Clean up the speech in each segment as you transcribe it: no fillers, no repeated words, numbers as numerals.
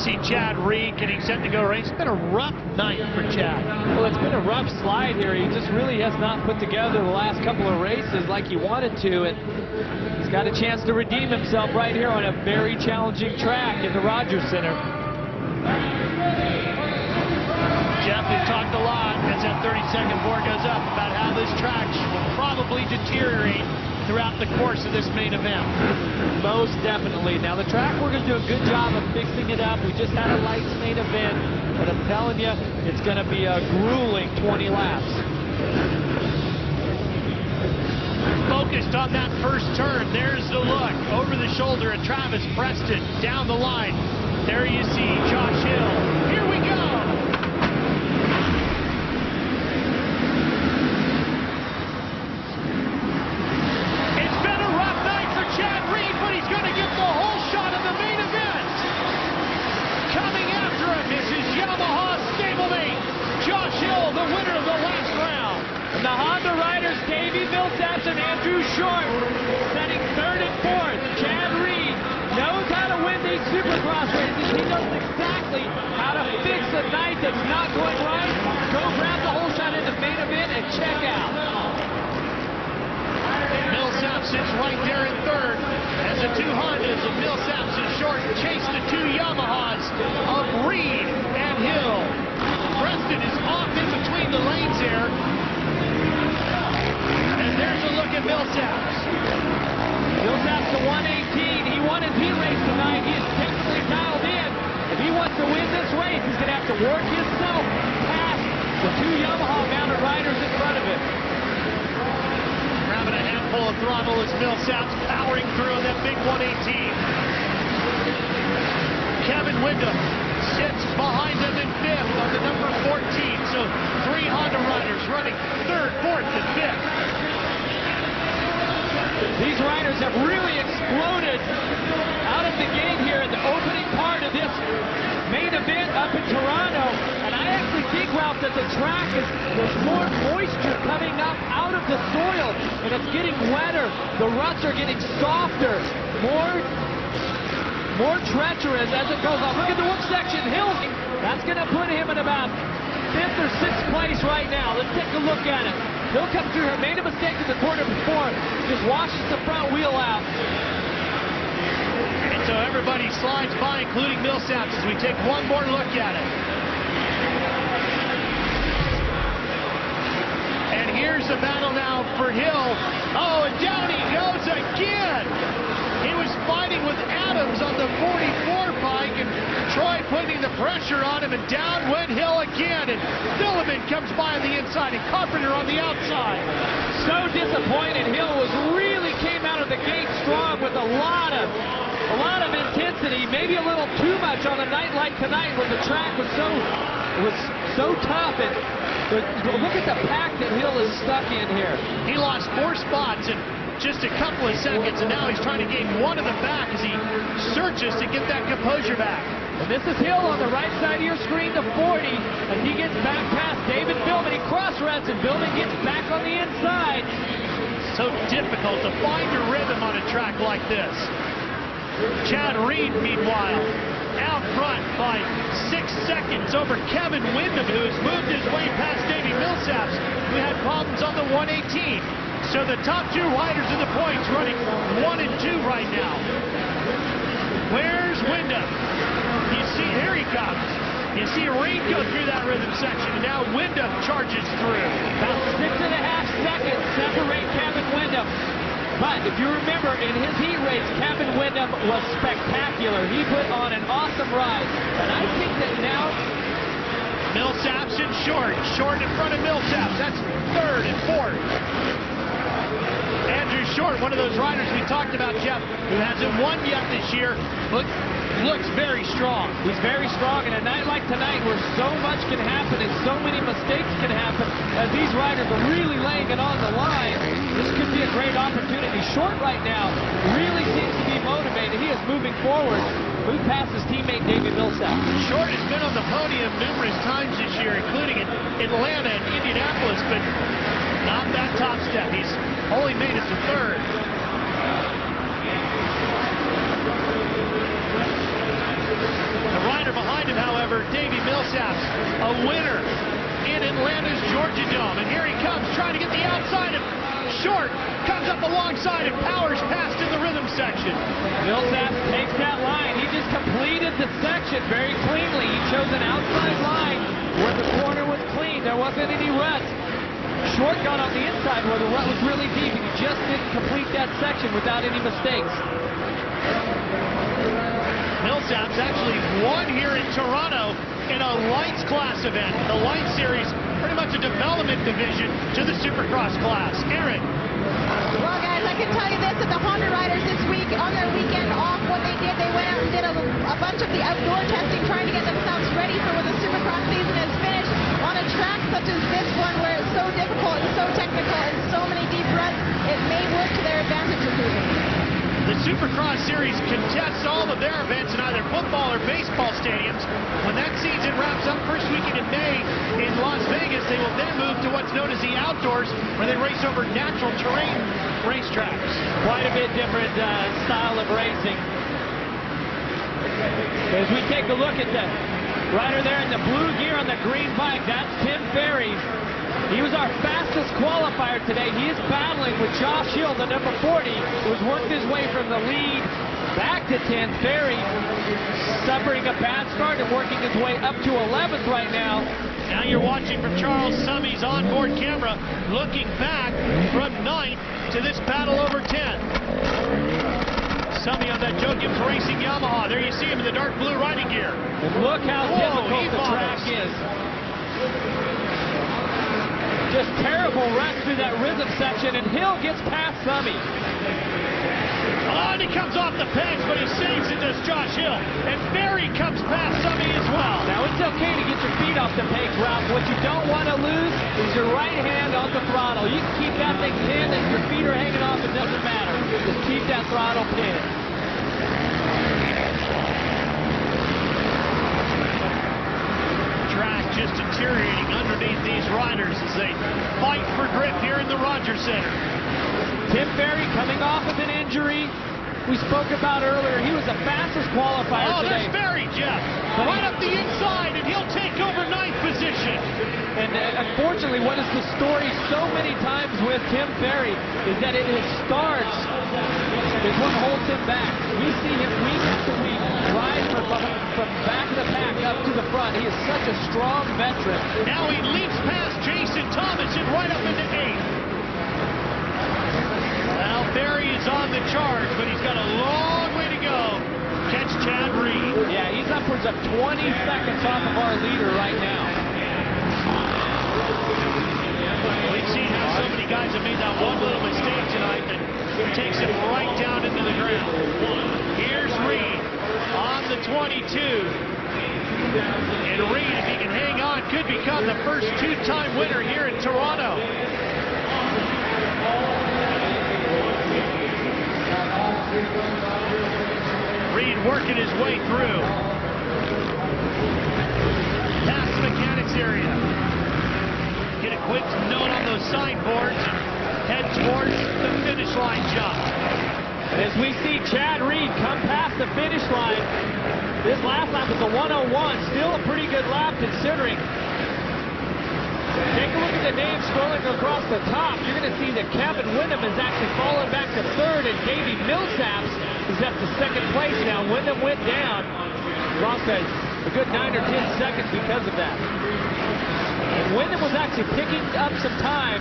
see Chad Reed getting set to go race. It's been a rough night for Chad. Well, it's been a rough slide here. He just really has not put together the last couple of races like he wanted to, and he's got a chance to redeem himself right here on a very challenging track in the Rogers Center. Jeff, we've talked a lot as that 30-second board goes up about how this track will probably deteriorate throughout the course of this main event. Most definitely. Now the track workers do a good job of fixing it up. We just had a lights main event, but I'm telling you, it's going to be a grueling 20 laps. Focused on that first turn. There's the look over the shoulder at Travis Preston down the line. There you see Josh Hill. Here we go. It's been a rough night for Chad Reed, but he's going to get the whole shot in the main event. Coming after him is his Yamaha stablemate, Josh Hill, the winner of the last round. And the Honda riders, Davey Millsaps and Andrew Short, setting third and fourth. Chad Reed knows how to win these Supercross races. He knows exactly how to fix a night that's not going right. Go grab the whole shot in the main event and check out. Millsaps sits right there in third as the two Hondas of Millsaps and Short chase the two Yamahas of Reed and Hill. Preston is off in between the lanes here. And there's a look at Millsaps. Millsaps to 118. He won his heat race tonight. He is technically dialed in. If he wants to win this race, he's going to have to work himself past the two Yamaha mounted riders in front of him. Grabbing a handful of throttle as Millsaps powering through on that big 118. Kevin Windham sits behind him in fifth on the number 14. So three Honda riders running third, fourth, and fifth. These riders have really exploded out of the gate here in the opening part of this main event up in Toronto. And I actually think, Ralph, that the track there's more moisture coming up out of the soil, and it's getting wetter. The ruts are getting softer, more treacherous as it goes on. Look at the whoop section. Hill, that's going to put him in about 5th or 6th place right now. Let's take a look at it. He'll come through here, made a mistake in the corner before, just washes the front wheel out. And so everybody slides by, including Millsaps, as we take one more look at it. And here's the battle now for Hill. Oh, and down he goes again. He was fighting with Adams on the 44 bike, and Troy putting the pressure on him, and down went Hill again, and Silliman comes by on the inside, and Carpenter on the outside. So disappointed. Hill really came out of the gate strong with a lot of intensity, maybe a little too much on a night like tonight when the track was so tough. And look at the pack that Hill is stuck in here. He lost 4 spots in just a couple of seconds, and now he's trying to gain one of them back as he searches to get that composure back. And this is Hill on the right side of your screen, the 40, and he gets back past David Billman. He cross-runs, and Billman gets back on the inside. So difficult to find your rhythm on a track like this. Chad Reed, meanwhile, out front by 6 seconds over Kevin Windham, who has moved his way past Davey Millsaps, who had problems on the 118. So the top 2 riders in the points running 1 and 2 right now. Where's Windham? You see, here he comes. You see Reed go through that rhythm section, and now Windham charges through. About 6.5 seconds separate Kevin Windham. But if you remember, in his heat race, Kevin Windham was spectacular. He put on an awesome ride. And I think that now Millsaps and Short in front of Millsaps. That's third and fourth. Andrew Short, one of those riders we talked about, Jeff, who hasn't won yet this year, but looks very strong. He's very strong, and a night like tonight where so much can happen and so many mistakes can happen, as these riders are really laying it on the line, this could be a great opportunity. Short right now really seems to be motivated. He is moving forward. Moved past his teammate David Millsaps. Short has been on the podium numerous times this year, including in Atlanta and Indianapolis, but not that top step. He's only made it to third. The rider behind behind him, however, Davey Millsaps, a winner in Atlanta's Georgia Dome. And here he comes, trying to get the outside of Short. Comes up alongside and powers past in the rhythm section. Millsaps takes that line. He just completed the section very cleanly. He chose an outside line where the corner was clean. There wasn't any ruts. Short got on the inside where the rut was really deep, and he just didn't complete that section without any mistakes. Millsaps actually won here in Toronto in a lights class event. The light series, pretty much a development division to the Supercross class. Aaron. Well, guys, I can tell you this, that the Honda riders this week, on their weekend off, what they did, they went out and did a bunch of the outdoor testing, trying to get themselves ready for when the Supercross season is finished. On a track such as this one, where it's so difficult and so technical and so many deep ruts, it may work to their advantage this season. The Supercross Series contests all of their events in either football or baseball stadiums. When that season wraps up first weekend in May in Las Vegas, they will then move to what's known as the outdoors, where they race over natural terrain racetracks. Quite a bit different style of racing. As we take a look at the rider there in the blue gear on the green bike, that's Tim Ferry. He was our fastest qualifier today. He is battling with Josh Hill, the number 40, who's worked his way from the lead back to 10th. Ferry suffering a bad start and working his way up to 11th right now. Now you're watching from Charles Summey's onboard camera, looking back from 9th to this battle over 10th. Summey on that Joe Gibbs Racing Yamaha. There you see him in the dark blue riding gear. And look how difficult the track is. Just terrible ruts through that rhythm section, and Hill gets past Summey. Oh, and he comes off the pegs, but he saves it, does Josh Hill. And Ferry comes past Summey as well. Now, it's okay to get your feet off the pegs, Ralph. What you don't want to lose is your right hand on the throttle. You can keep that thing pinned, and your feet are hanging off, it doesn't matter. Just keep that throttle pinned. Track just deteriorating underneath these riders as they fight for grip here in the Rogers Center. Tim Ferry coming off of an injury we spoke about earlier. He was the fastest qualifier today. There's Ferry, Jeff. Right up the inside, and he'll take over 9th position. And unfortunately, what is the story so many times with Tim Ferry is that his starts is what holds him back. We see him week after week ride from back of the pack up to the front. He is such a strong veteran. Now he leaps past Jason Thomas and right up into 8th. Well, Ferry is on the charge, but he's got a long way to go. Catch Chad Reed. Yeah, he's upwards of 20 seconds off of our leader right now. We've seen how so many guys have made that one little mistake tonight that takes him right down into the ground. Here's Reed on the 22. And Reed, if he can hang on, could become the first two-time winner here in Toronto. Reed working his way through. Past the mechanics area. Get a quick note on those signboards and head towards the finish line jump. As we see Chad Reed come past the finish line, this last lap was a 1:01, still a pretty good lap considering. Take a look at the names scrolling across the top. You're going to see that Kevin Windham has actually fallen back to 3rd, and Davey Millsaps is up to 2nd place now. Windham went down, lost a good 9 or 10 seconds because of that. And Windham was actually picking up some time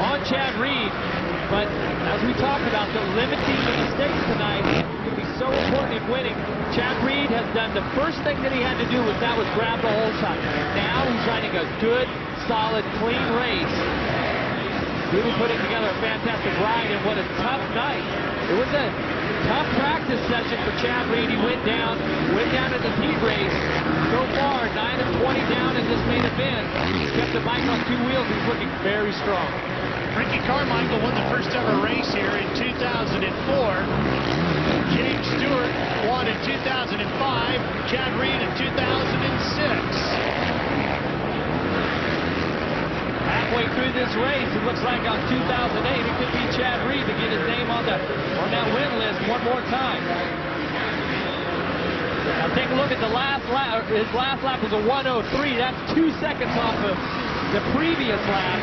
on Chad Reed, but as we talked about, the limiting the mistakes tonight can be so important in winning. Chad Reed has done the first thing that he had to do was grab the whole shot. Now he's riding a good, solid, clean race. Really putting together a fantastic ride, and what a tough night. It was a tough practice session for Chad Reed. He went down in the heat race. So far, 9 of 20 down in this main event. He's kept the bike on 2 wheels. He's looking very strong. Ricky Carmichael won the first ever race here in 2004. James Stewart won in 2005. Chad Reed in 2006. Halfway through this race, it looks like on 2008, it could be Chad Reed to get his name on that win list one more time. Now take a look at the last lap. His last lap was a 1:03. That's 2 seconds off of the previous lap.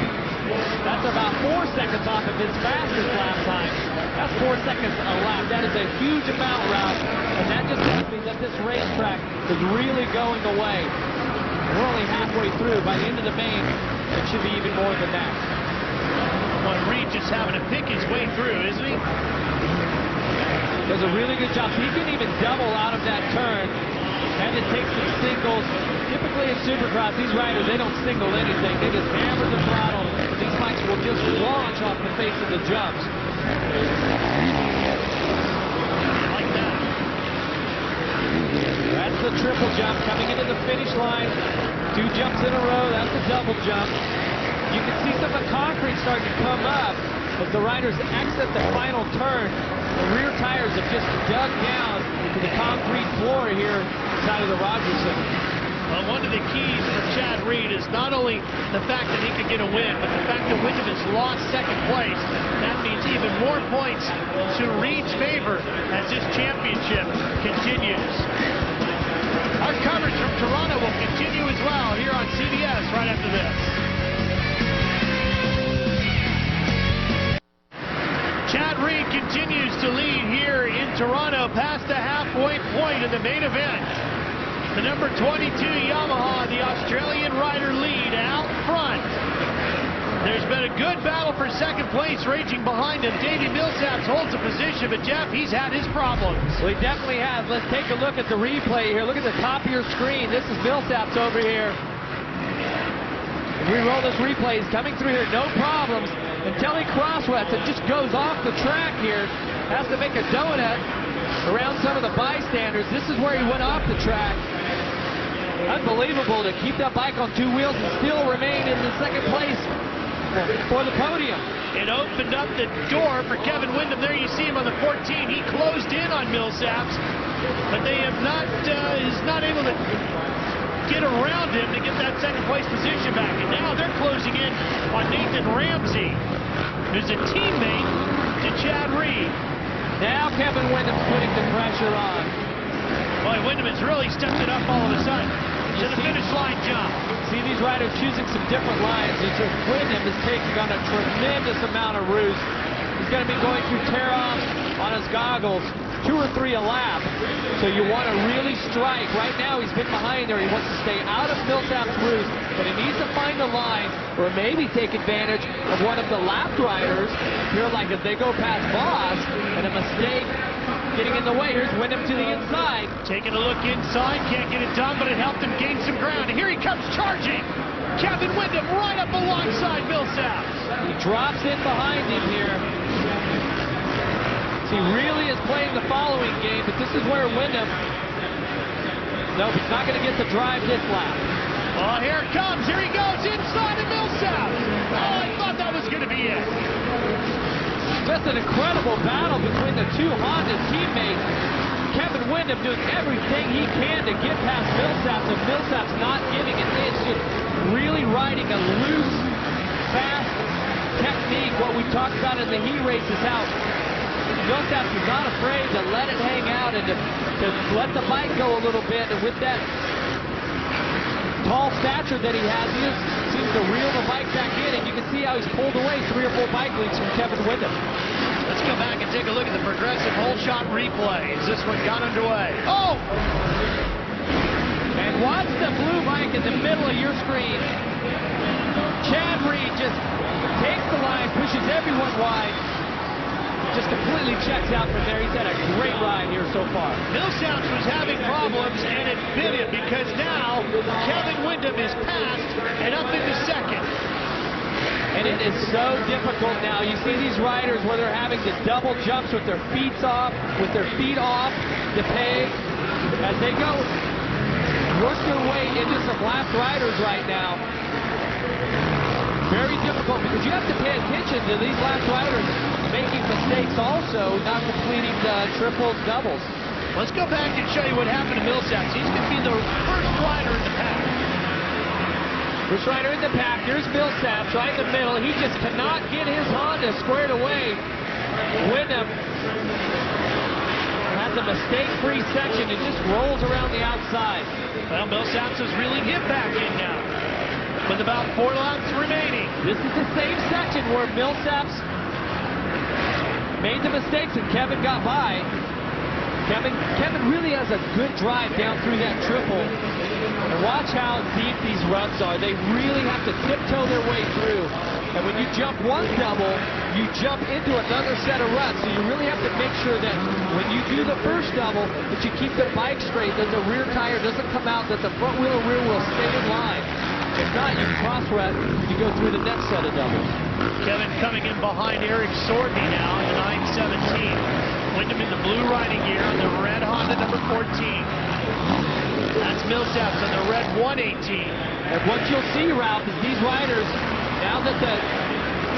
That's about 4 seconds off of his fastest lap time. That's 4 seconds a lap. That is a huge amount, Ralph. And that just tells me that this racetrack is really going away. We're only halfway through. By the end of the main, it should be even more than that. Well, Reed just having to pick his way through, isn't he? Does a really good job. He can even double out of that turn and it takes some singles. Typically in Supercross, these riders, they don't single anything. They just hammer the throttle, and these bikes will just launch off the face of the jumps. Like that. That's the triple jump coming into the finish line. 2 jumps in a row. That's a double jump. You can see some of the concrete starting to come up as the riders exit the final turn. The rear tires have just dug down to the concrete floor here inside of the Rogers Center. Well, one of the keys for Chad Reed is not only the fact that he could get a win, but the fact that Wyndham has lost second place. That means even more points to Reed's favor as this championship continues. Our coverage from Toronto will continue as well here on CBS right after this. Chad Reed continues to lead here in Toronto past the halfway point of the main event. The number 22 Yamaha, the Australian rider, lead out front. There's been a good battle for second place raging behind him. Davey Millsaps holds a position, but Jeff, he's had his problems. Well, he definitely has. Let's take a look at the replay here. Look at the top of your screen. This is Millsaps over here. As we roll this replay, he's coming through here, no problems, until he crosswets and just goes off the track here. Has to make a donut around some of the bystanders. This is where he went off the track. Unbelievable to keep that bike on 2 wheels and still remain in the second place for the podium. It opened up the door for Kevin Wyndham. There you see him on the 14. He closed in on Millsaps, but they have not, he's not able to get around him to get that second place position back. And now they're closing in on Nathan Ramsey, who's a teammate to Chad Reed. Now Kevin Wyndham's putting the pressure on. Boy, Wyndham has really stepped it up all of a sudden. To the finish line jump. See these riders choosing some different lines. Wyndham is taking on a tremendous amount of roost. He's going to be going through tear-offs on his goggles, 2 or 3 a lap. So you want to really strike. Right now he's been behind there. He wants to stay out of Millsap's roost, but he needs to find a line or maybe take advantage of one of the lap riders here, like if they go past Voss and a mistake getting in the way. Here's Wyndham to the inside. Taking a look inside, can't get it done, but it helped him gain some ground. And here he comes charging. Kevin Wyndham right up alongside Millsaps. He drops in behind him here. He really is playing the following game, but this is where Wyndham, nope, he's not going to get the drive this lap. Oh, here it comes. Here he goes inside of Millsaps. Oh, I thought that was going to be it. Just an incredible battle between the 2 Honda teammates. Kevin Wyndham doing everything he can to get past Millsaps, and Millsaps not giving an inch, just really riding a loose, fast technique. What we talked about in the heat races, how Millsaps is not afraid to let it hang out and to let the bike go a little bit, and with that tall stature that he has, he just seems to reel the bike back in, and you can see how he's pulled away 3 or 4 bike leads from Kevin Wyndham. Let's go back and take a look at the progressive whole shot replay as this one got underway. Oh! And watch the blue bike in the middle of your screen. Chad Reed just takes the line, pushes everyone wide, just completely checks out from there. He's had a great ride here so far. Millsaps was having problems, and it bit him because now Kevin Wyndham is passed and up into second. And it is so difficult now. You see these riders where they're having to double jumps with their feet off, the peg, as they go work their way into some lap riders right now. Very difficult because you have to pay attention to these lap riders making mistakes also, not completing the triples, doubles. Let's go back and show you what happened to Millsaps. He's going to be the first rider in the pack. First rider in the pack. Here's Millsaps right in the middle. He just cannot get his Honda squared away. Wyndham has It's a mistake-free section. It just rolls around the outside. Well, Millsaps is reeling him back in now with about 4 laps remaining. This is the same section where Millsaps made the mistakes and Kevin got by. Kevin really has a good drive down through that triple. And watch how deep these ruts are. They really have to tiptoe their way through. And when you jump one double, you jump into another set of ruts. So you really have to make sure that when you do the first double, that you keep the bike straight, that the rear tire doesn't come out, that the front wheel and rear wheel stay in line. If not, you cross rut and you go through the next set of doubles. Kevin coming in behind Eric Sorby now in the 917. Wyndham in the blue riding gear on the red Honda number 14. That's Millsaps on the red 118. And what you'll see, Ralph, is these riders, now that the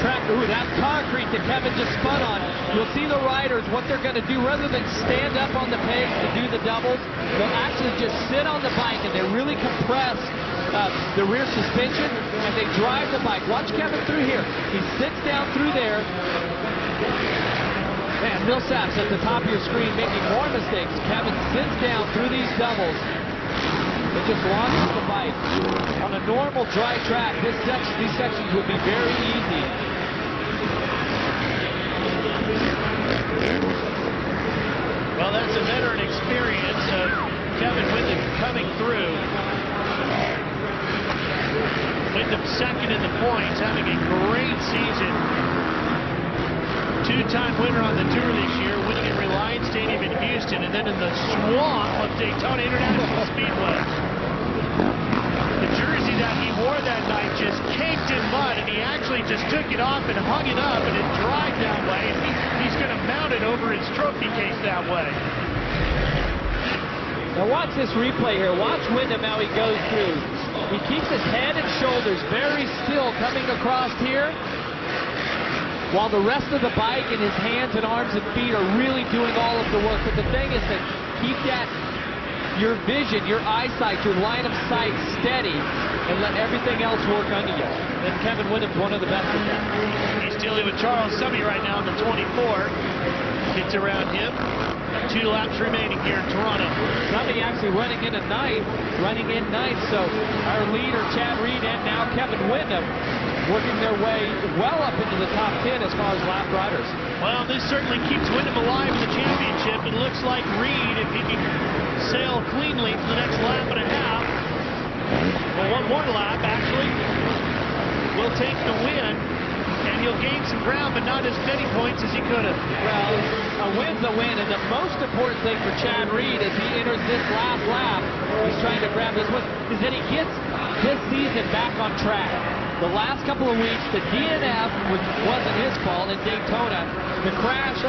track, that concrete that Kevin just spun on, you'll see the riders, what they're going to do, rather than stand up on the pegs to do the doubles, they'll actually just sit on the bike and they really compress the rear suspension and they drive the bike. Watch Kevin through here. He sits down through there. Man, Millsaps at the top of your screen making more mistakes. Kevin sits down through these doubles and just launches the bike. On a normal dry track, these sections would be very easy. Well, that's a veteran experience of Kevin Wyndham coming through. Wyndham second in the points, having a great season. Two-time winner on the Tour this year, winning in Reliance Stadium in Houston, and then in the swamp of Daytona International Speedway. The jersey that he wore that night just caked in mud, and he actually just took it off and hung it up, and it dried that way, and he's going to mount it over his trophy case that way. Now watch this replay here. Watch Wyndham how he goes through. He keeps his head and shoulders very still coming across here, while the rest of the bike and his hands and arms and feet are really doing all of the work. But the thing is to keep your vision, your eyesight, your line of sight steady and let everything else work under you. And Kevin Wyndham's one of the best at that. He's dealing with Charles Summey right now in the 24. Gets around him. 2 laps remaining here in Toronto. Summey actually running in ninth. So our leader, Chad Reed, and now Kevin Wyndham working their way well up into the top 10 as far as lap riders. Well, this certainly keeps Wyndham alive in the championship. It looks like Reed, if he can sail cleanly for the next lap and a half, well, one more lap actually, will take the win, and he'll gain some ground, but not as many points as he could have. Well, a win's a win, and the most important thing for Chad Reed as he enters this last lap, he's trying to grab this win, is that he gets this season back on track. The last couple of weeks, the DNF, which wasn't his fault in Daytona, the crash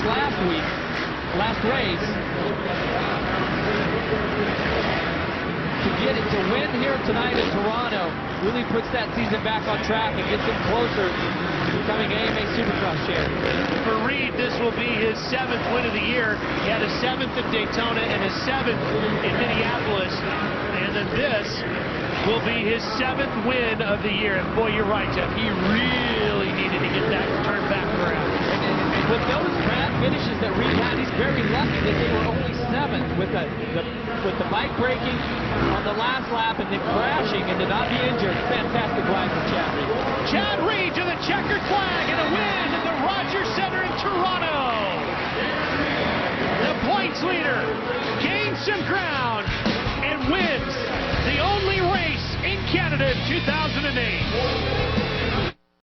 last race, to win here tonight in Toronto really puts that season back on track and gets him closer to becoming AMA Supercross champion. For Reed, this will be his 7th win of the year. He had a 7th in Daytona and a 7th in Minneapolis, and then this will be his 7th win of the year. And boy, you're right, Jeff. He really needed to get that turned back around. And with those bad finishes that Reed had, he's very lucky that they were only 7th with the bike breaking on the last lap and then crashing and to not be injured. Fantastic ride from Chad Reed. Chad Reed to the checkered flag and a win at the Rogers Center in Toronto. The points leader gains some ground and wins the only race in Canada in 2000.